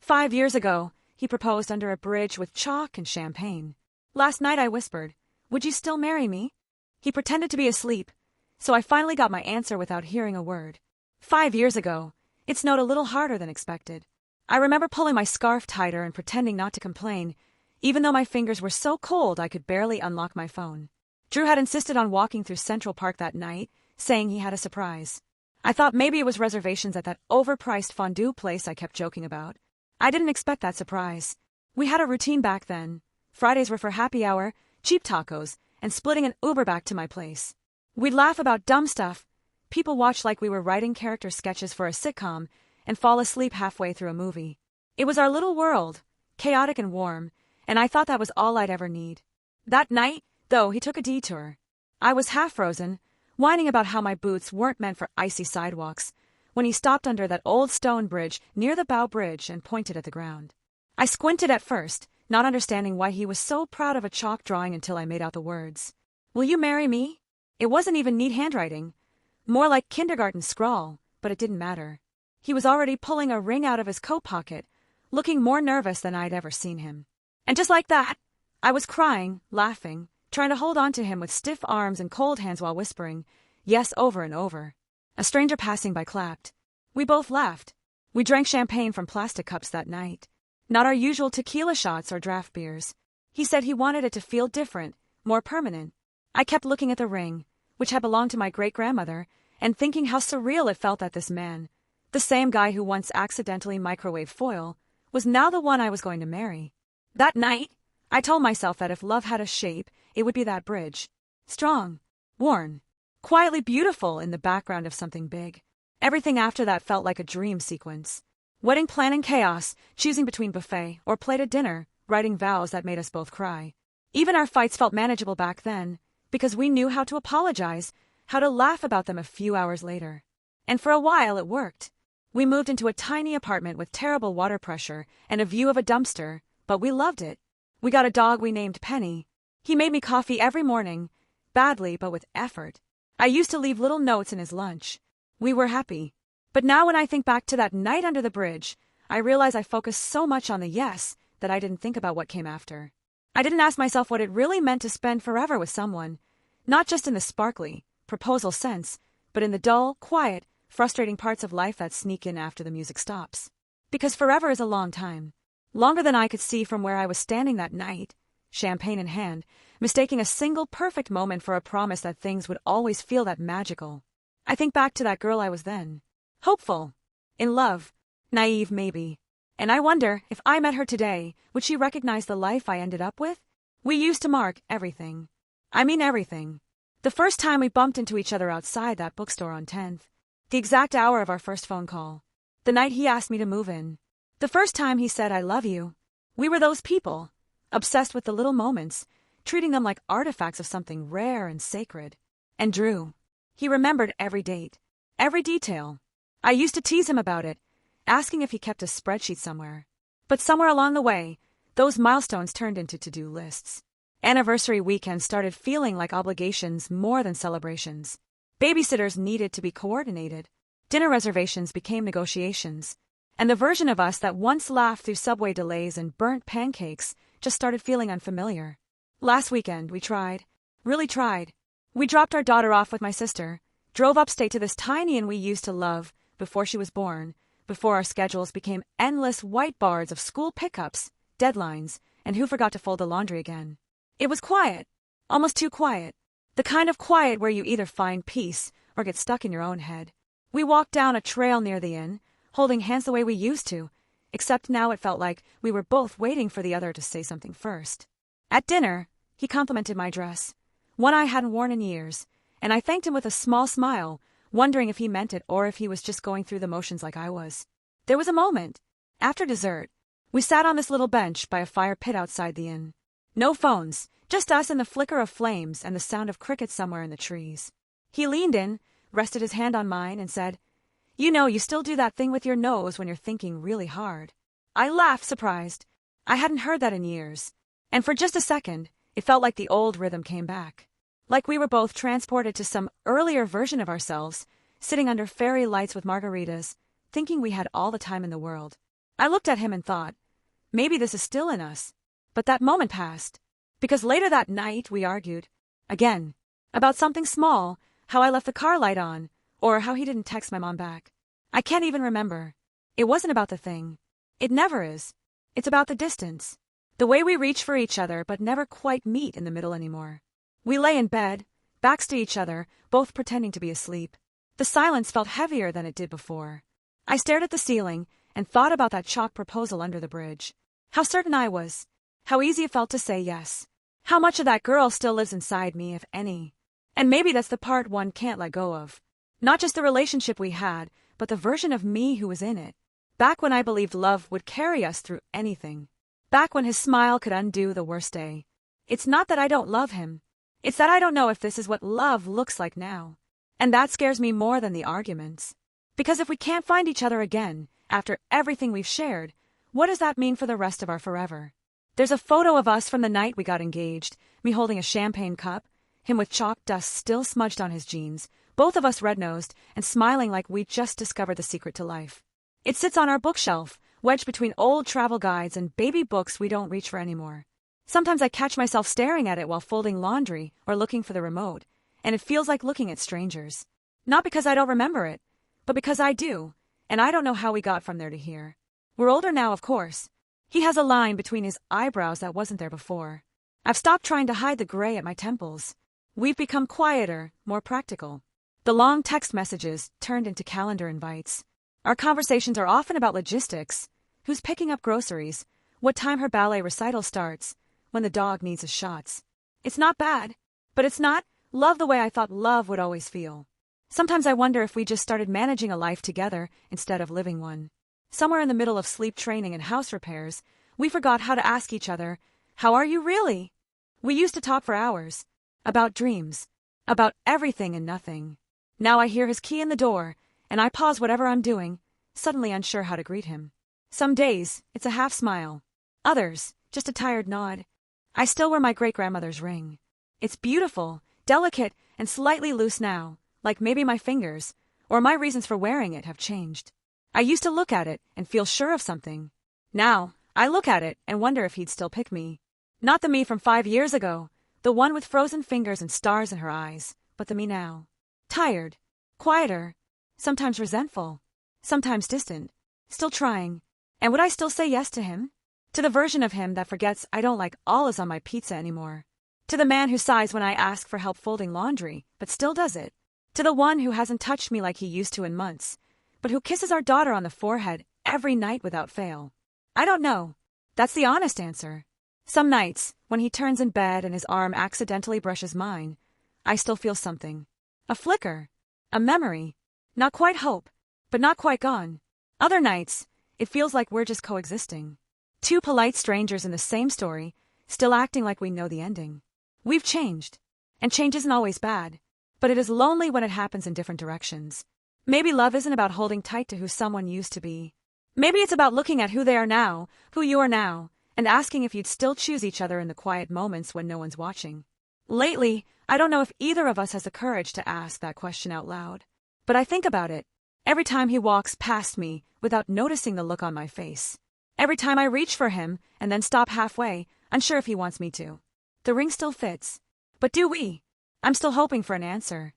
5 years ago, he proposed under a bridge with chalk and champagne. Last night I whispered, "Would you still marry me?" He pretended to be asleep, so I finally got my answer without hearing a word. 5 years ago, it snowed a little harder than expected. I remember pulling my scarf tighter and pretending not to complain, even though my fingers were so cold I could barely unlock my phone. Drew had insisted on walking through Central Park that night, saying he had a surprise. I thought maybe it was reservations at that overpriced fondue place I kept joking about. I didn't expect that surprise. We had a routine back then. Fridays were for happy hour, cheap tacos, and splitting an Uber back to my place. We'd laugh about dumb stuff. People watch like we were writing character sketches for a sitcom and fall asleep halfway through a movie. It was our little world, chaotic and warm, and I thought that was all I'd ever need. That night, though, he took a detour. I was half frozen, whining about how my boots weren't meant for icy sidewalks, when he stopped under that old stone bridge near the Bow Bridge and pointed at the ground. I squinted at first, not understanding why he was so proud of a chalk drawing until I made out the words. "Will you marry me?" It wasn't even neat handwriting, more like kindergarten scrawl, but it didn't matter. He was already pulling a ring out of his coat pocket, looking more nervous than I'd ever seen him. And just like that, I was crying, laughing, trying to hold on to him with stiff arms and cold hands while whispering, yes, over and over. A stranger passing by clapped. We both laughed. We drank champagne from plastic cups that night. Not our usual tequila shots or draft beers. He said he wanted it to feel different, more permanent. I kept looking at the ring, which had belonged to my great-grandmother, and thinking how surreal it felt that this man, the same guy who once accidentally microwaved foil, was now the one I was going to marry. That night, I told myself that if love had a shape, it would be that bridge. Strong, worn, quietly beautiful in the background of something big. Everything after that felt like a dream sequence. Wedding planning chaos, choosing between buffet or plated dinner, writing vows that made us both cry. Even our fights felt manageable back then, because we knew how to apologize, how to laugh about them a few hours later. And for a while it worked. We moved into a tiny apartment with terrible water pressure and a view of a dumpster, but we loved it. We got a dog we named Penny. He made me coffee every morning, badly but with effort. I used to leave little notes in his lunch. We were happy. But now when I think back to that night under the bridge, I realize I focused so much on the yes that I didn't think about what came after. I didn't ask myself what it really meant to spend forever with someone, not just in the sparkly, proposal sense, but in the dull, quiet, frustrating parts of life that sneak in after the music stops. Because forever is a long time. Longer than I could see from where I was standing that night, champagne in hand, mistaking a single perfect moment for a promise that things would always feel that magical. I think back to that girl I was then. Hopeful. In love. Naive maybe. And I wonder, if I met her today, would she recognize the life I ended up with? We used to mark everything. I mean everything. The first time we bumped into each other outside that bookstore on 10th. The exact hour of our first phone call. The night he asked me to move in. The first time he said I love you. We were those people. Obsessed with the little moments, treating them like artifacts of something rare and sacred. And Drew. He remembered every date. Every detail. I used to tease him about it, asking if he kept a spreadsheet somewhere. But somewhere along the way, those milestones turned into to-do lists. Anniversary weekends started feeling like obligations more than celebrations. Babysitters needed to be coordinated. Dinner reservations became negotiations. And the version of us that once laughed through subway delays and burnt pancakes just started feeling unfamiliar. Last weekend, we tried. Really tried. We dropped our daughter off with my sister, drove upstate to this tiny inn we used to love before she was born, before our schedules became endless whiteboards of school pickups, deadlines, and who forgot to fold the laundry again. It was quiet. Almost too quiet. The kind of quiet where you either find peace or get stuck in your own head. We walked down a trail near the inn, holding hands the way we used to, except now it felt like we were both waiting for the other to say something first. At dinner, he complimented my dress, one I hadn't worn in years, and I thanked him with a small smile, wondering if he meant it or if he was just going through the motions like I was. There was a moment. After dessert, we sat on this little bench by a fire pit outside the inn. No phones, just us and the flicker of flames and the sound of crickets somewhere in the trees. He leaned in, rested his hand on mine, and said, "You know, you still do that thing with your nose when you're thinking really hard." I laughed, surprised. I hadn't heard that in years. And for just a second, it felt like the old rhythm came back. Like we were both transported to some earlier version of ourselves, sitting under fairy lights with margaritas, thinking we had all the time in the world. I looked at him and thought, maybe this is still in us. But that moment passed. Because later that night we argued. Again. About something small, how I left the car light on, or how he didn't text my mom back. I can't even remember. It wasn't about the thing. It never is. It's about the distance. The way we reach for each other but never quite meet in the middle anymore. We lay in bed, backs to each other, both pretending to be asleep. The silence felt heavier than it did before. I stared at the ceiling and thought about that chalk proposal under the bridge. How certain I was. How easy it felt to say yes. How much of that girl still lives inside me, if any. And maybe that's the part one can't let go of. Not just the relationship we had, but the version of me who was in it. Back when I believed love would carry us through anything. Back when his smile could undo the worst day. It's not that I don't love him. It's that I don't know if this is what love looks like now. And that scares me more than the arguments. Because if we can't find each other again, after everything we've shared, what does that mean for the rest of our forever? There's a photo of us from the night we got engaged, me holding a champagne cup, him with chalk dust still smudged on his jeans, both of us red-nosed and smiling like we'd just discovered the secret to life. It sits on our bookshelf, wedged between old travel guides and baby books we don't reach for anymore. Sometimes I catch myself staring at it while folding laundry or looking for the remote, and it feels like looking at strangers. Not because I don't remember it, but because I do, and I don't know how we got from there to here. We're older now, of course. He has a line between his eyebrows that wasn't there before. I've stopped trying to hide the gray at my temples. We've become quieter, more practical. The long text messages turned into calendar invites. Our conversations are often about logistics. Who's picking up groceries? What time her ballet recital starts? When the dog needs his shots. It's not bad, but it's not love the way I thought love would always feel. Sometimes I wonder if we just started managing a life together instead of living one. Somewhere in the middle of sleep training and house repairs, we forgot how to ask each other, "How are you really?" We used to talk for hours. About dreams. About everything and nothing. Now I hear his key in the door, and I pause whatever I'm doing, suddenly unsure how to greet him. Some days, it's a half smile. Others, just a tired nod. I still wear my great-grandmother's ring. It's beautiful, delicate, and slightly loose now, like maybe my fingers, or my reasons for wearing it have changed. I used to look at it and feel sure of something. Now, I look at it and wonder if he'd still pick me. Not the me from 5 years ago, the one with frozen fingers and stars in her eyes, but the me now. Tired, quieter, sometimes resentful, sometimes distant, still trying. And would I still say yes to him? To the version of him that forgets I don't like olives on my pizza anymore. To the man who sighs when I ask for help folding laundry, but still does it. To the one who hasn't touched me like he used to in months, but who kisses our daughter on the forehead every night without fail. I don't know. That's the honest answer. Some nights, when he turns in bed and his arm accidentally brushes mine, I still feel something. A flicker. A memory. Not quite hope, but not quite gone. Other nights, it feels like we're just coexisting. Two polite strangers in the same story, still acting like we know the ending. We've changed. And change isn't always bad, but it is lonely when it happens in different directions. Maybe love isn't about holding tight to who someone used to be. Maybe it's about looking at who they are now, who you are now, and asking if you'd still choose each other in the quiet moments when no one's watching. Lately, I don't know if either of us has the courage to ask that question out loud. But I think about it every time he walks past me without noticing the look on my face. Every time I reach for him and then stop halfway, unsure if he wants me to. The ring still fits. But do we? I'm still hoping for an answer.